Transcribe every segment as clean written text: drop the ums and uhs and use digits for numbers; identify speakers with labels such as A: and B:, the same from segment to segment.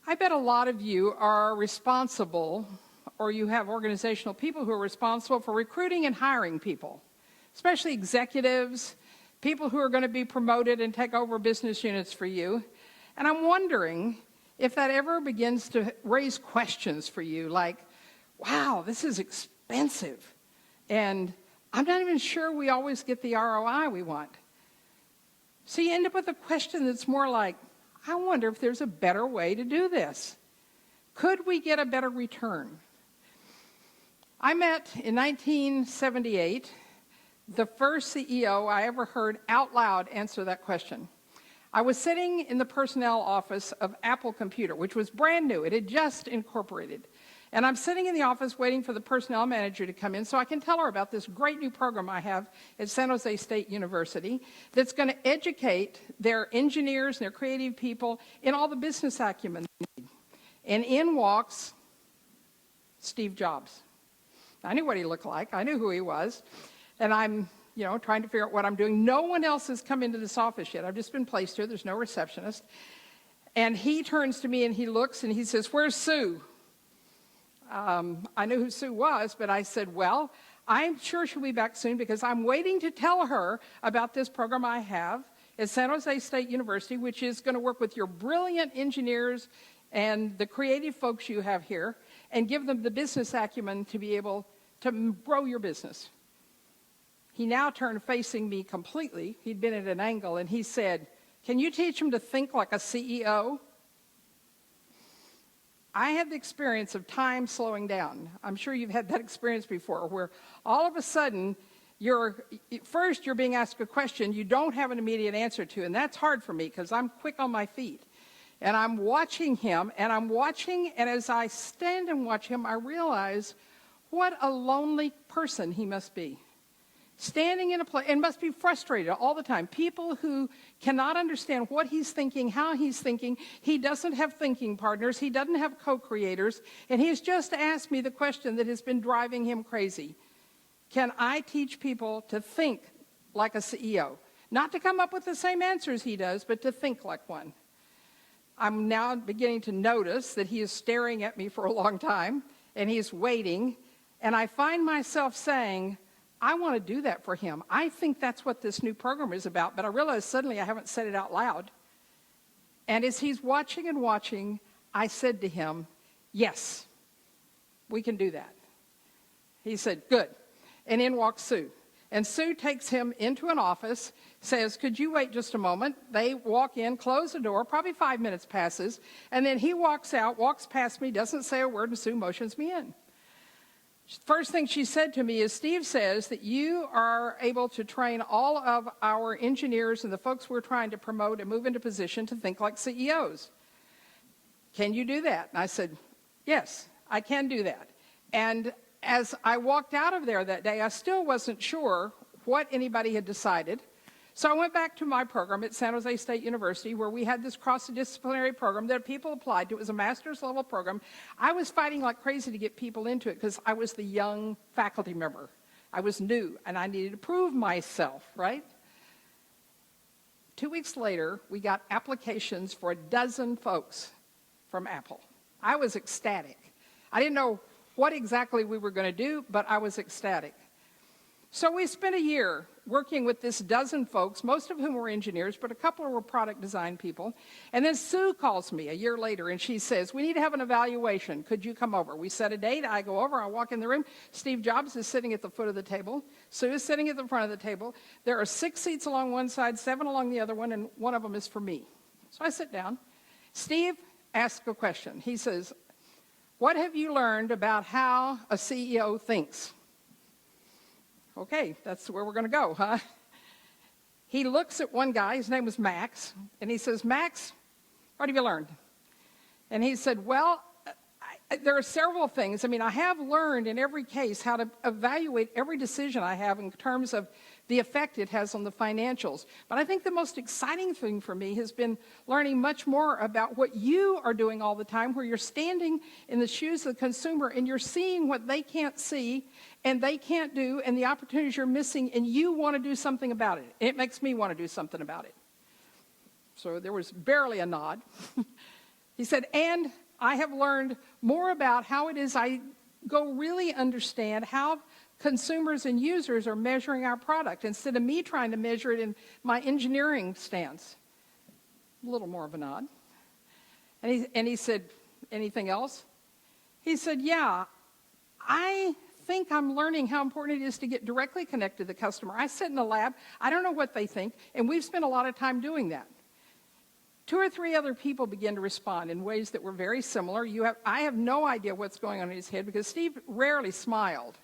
A: I bet a lot of you are responsible, or you have organizational people who are responsible for recruiting and hiring people, especially executives, people who are going to be promoted and take over business units for you. And I'm wondering if that ever begins to raise questions for you, like, wow, this is expensive, and I'm not even sure we always get the ROI we want. So you end up with a question that's more like, I wonder if there's a better way to do this. Could we get a better return? I met in 1978 the first CEO I ever heard out loud answer that question. I was sitting in the personnel office of Apple Computer, which was brand new. It had just incorporated. And I'm sitting in the office waiting for the personnel manager to come in so I can tell her about this great new program I have at San Jose State University that's going to educate their engineers and their creative people in all the business acumen they need. And in walks Steve Jobs. I knew what he looked like. I knew who he was. And I'm, trying to figure out what I'm doing. No one else has come into this office yet. I've just been placed here. There's no receptionist. And he turns to me and he looks and he says, "Where's Sue?" I knew who Sue was, but I said, well, I'm sure she'll be back soon because I'm waiting to tell her about this program I have at San Jose State University, which is going to work with your brilliant engineers and the creative folks you have here and give them the business acumen to be able to grow your business. He now turned facing me completely. He'd been at an angle, and he said, "Can you teach them to think like a CEO?" I had the experience of time slowing down. I'm sure you've had that experience before, where all of a sudden, you're being asked a question you don't have an immediate answer to, and that's hard for me because I'm quick on my feet. And I'm watching him, and as I stand and watch him, I realize what a lonely person he must be. Standing in a place, and must be frustrated all the time. People who cannot understand what he's thinking, how he's thinking. He doesn't have thinking partners. He doesn't have co-creators. And he's just asked me the question that has been driving him crazy. Can I teach people to think like a CEO? Not to come up with the same answers he does, but to think like one. I'm now beginning to notice that he is staring at me for a long time, and he's waiting. And I find myself saying, I want to do that for him. I think that's what this new program is about, but I realize suddenly I haven't said it out loud. And as he's watching and watching, I said to him, yes, we can do that. He said, good. And in walks Sue. And Sue takes him into an office, says, could you wait just a moment? They walk in, close the door, probably 5 minutes passes, and then he walks out, walks past me, doesn't say a word, and Sue motions me in. First thing she said to me is, Steve says that you are able to train all of our engineers and the folks we're trying to promote and move into position to think like CEOs. Can you do that? And I said, yes, I can do that. And as I walked out of there that day, I still wasn't sure what anybody had decided. So I went back to my program at San Jose State University, where we had this cross-disciplinary program that people applied to. It was a master's level program. I was fighting like crazy to get people into it because I was the young faculty member. I was new, and I needed to prove myself, right? 2 weeks later, we got applications for 12 folks from Apple. I was ecstatic. I didn't know what exactly we were going to do, but I was ecstatic. So we spent a year working with this 12 folks, most of whom were engineers, but a couple were product design people. And then Sue calls me a year later, and she says, we need to have an evaluation. Could you come over? We set a date. I go over. I walk in the room. Steve Jobs is sitting at the foot of the table. Sue is sitting at the front of the table. There are 6 seats along one side, 7 along the other one, and one of them is for me. So I sit down. Steve asks a question. He says, what have you learned about how a CEO thinks? Okay, that's where we're going to go, huh? He looks at one guy, his name was Max, and he says, Max, what have you learned? And he said, well, there are several things. I mean, I have learned in every case how to evaluate every decision I have in terms of the effect it has on the financials. But I think the most exciting thing for me has been learning much more about what you are doing all the time, where you're standing in the shoes of the consumer and you're seeing what they can't see and they can't do and the opportunities you're missing, and you want to do something about it. It makes me want to do something about it. So there was barely a nod. He said, and I have learned more about how it is I go really understand how consumers and users are measuring our product instead of me trying to measure it in my engineering stance. A little more of a nod. And he said, anything else? He said, yeah, I think I'm learning how important it is to get directly connected to the customer. I sit in the lab, I don't know what they think, and we've spent a lot of time doing that. 2 or 3 other people began to respond in ways that were very similar. I have no idea what's going on in his head because Steve rarely smiled.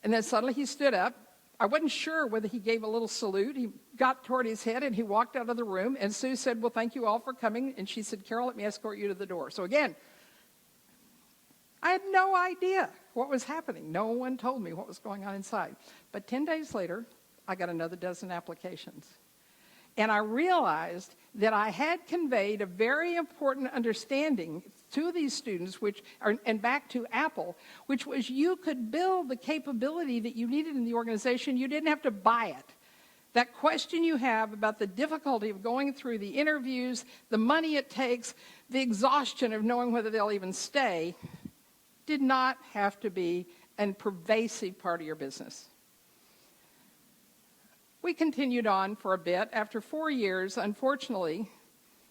A: And then suddenly he stood up. I wasn't sure whether he gave a little salute. He got toward his head and he walked out of the room. And Sue said, well, thank you all for coming. And she said, Carol, let me escort you to the door. So again, I had no idea what was happening. No one told me what was going on inside. But 10 days later, I got another dozen applications. And I realized that I had conveyed a very important understanding to these students, and back to Apple, which was you could build the capability that you needed in the organization. You didn't have to buy it. That question you have about the difficulty of going through the interviews, the money it takes, the exhaustion of knowing whether they'll even stay, did not have to be a pervasive part of your business. We continued on for a bit. After 4 years, unfortunately,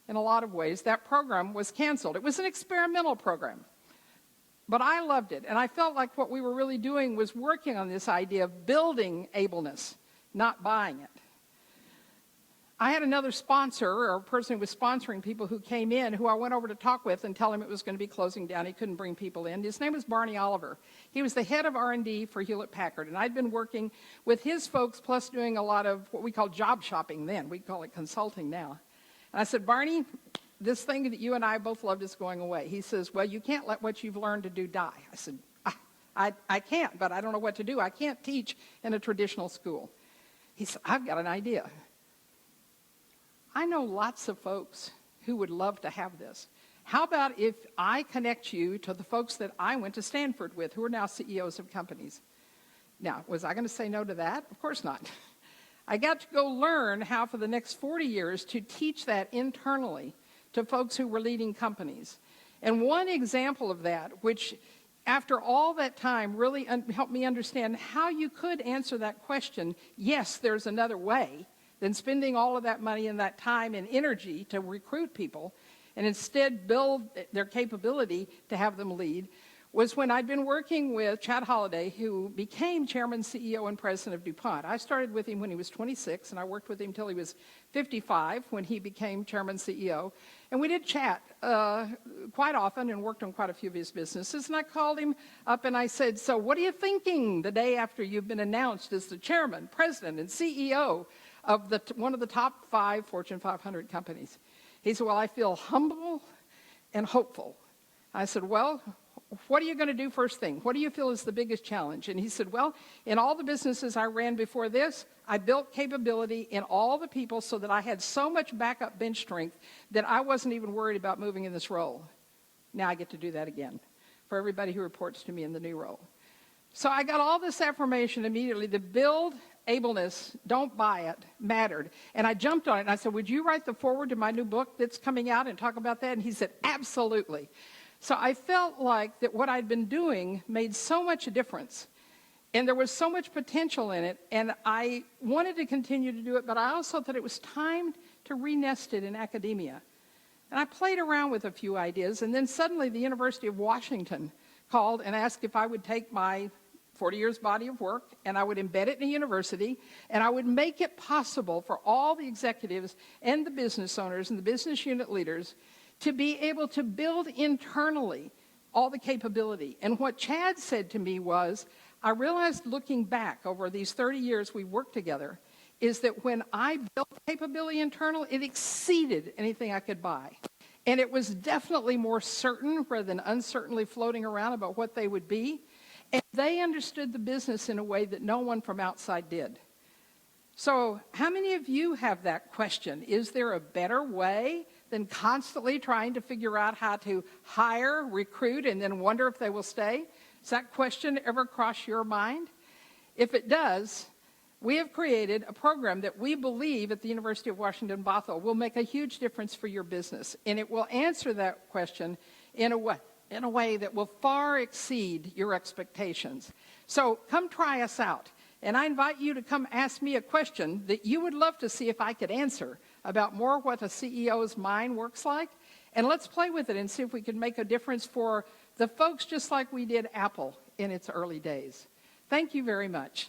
A: in a lot of ways, that program was canceled. It was an experimental program, but I loved it. And I felt like what we were really doing was working on this idea of building ableness, not buying it. I had another sponsor, or a person who was sponsoring people who came in, who I went over to talk with and tell him it was going to be closing down. He couldn't bring people in. His name was Barney Oliver. He was the head of R&D for Hewlett-Packard, and I'd been working with his folks, plus doing a lot of what we call job shopping then. We call it consulting now. And I said, Barney, this thing that you and I both loved is going away. He says, well, you can't let what you've learned to do die. I said, I can't, but I don't know what to do. I can't teach in a traditional school. He said, I've got an idea. I know lots of folks who would love to have this. How about if I connect you to the folks that I went to Sanford with, who are now CEOs of companies? Now, was I going to say no to that? Of course not. I got to go learn how for the next 40 years to teach that internally to folks who were leading companies. And one example of that, which after all that time really helped me understand how you could answer that question, yes, there's another way, than spending all of that money and that time and energy to recruit people and instead build their capability to have them lead, was when I'd been working with Chad Holliday, who became chairman, CEO, and president of DuPont. I started with him when he was 26, and I worked with him until he was 55 when he became chairman, CEO. And we did chat quite often and worked on quite a few of his businesses. And I called him up and I said, so what are you thinking the day after you've been announced as the chairman, president, and CEO of one of the top 5 Fortune 500 companies? He said, well, I feel humble and hopeful. I said, well, what are you going to do first thing? What do you feel is the biggest challenge? And he said, well, in all the businesses I ran before this, I built capability in all the people so that I had so much backup bench strength that I wasn't even worried about moving in this role. Now I get to do that again for everybody who reports to me in the new role. So I got all this affirmation immediately. The build ableness, don't buy it, mattered. And I jumped on it and I said, would you write the foreword to my new book that's coming out and talk about that? And he said, absolutely. So I felt like that what I'd been doing made so much difference. And there was so much potential in it. And I wanted to continue to do it, but I also thought it was time to re-nest it in academia. And I played around with a few ideas. And then suddenly the University of Washington called and asked if I would take my 40 years body of work, and I would embed it in a university, and I would make it possible for all the executives and the business owners and the business unit leaders to be able to build internally all the capability. And what Chad said to me was, I realized looking back over these 30 years we worked together, is that when I built capability internal, it exceeded anything I could buy. And it was definitely more certain rather than uncertainly floating around about what they would be. And they understood the business in a way that no one from outside did. So how many of you have that question? Is there a better way than constantly trying to figure out how to hire, recruit, and then wonder if they will stay? Does that question ever cross your mind? If it does, we have created a program that we believe at the University of Washington, Bothell will make a huge difference for your business. And it will answer that question in a way that will far exceed your expectations. So come try us out. And I invite you to come ask me a question that you would love to see if I could answer about more what a CEO's mind works like. And let's play with it and see if we can make a difference for the folks just like we did Apple in its early days. Thank you very much.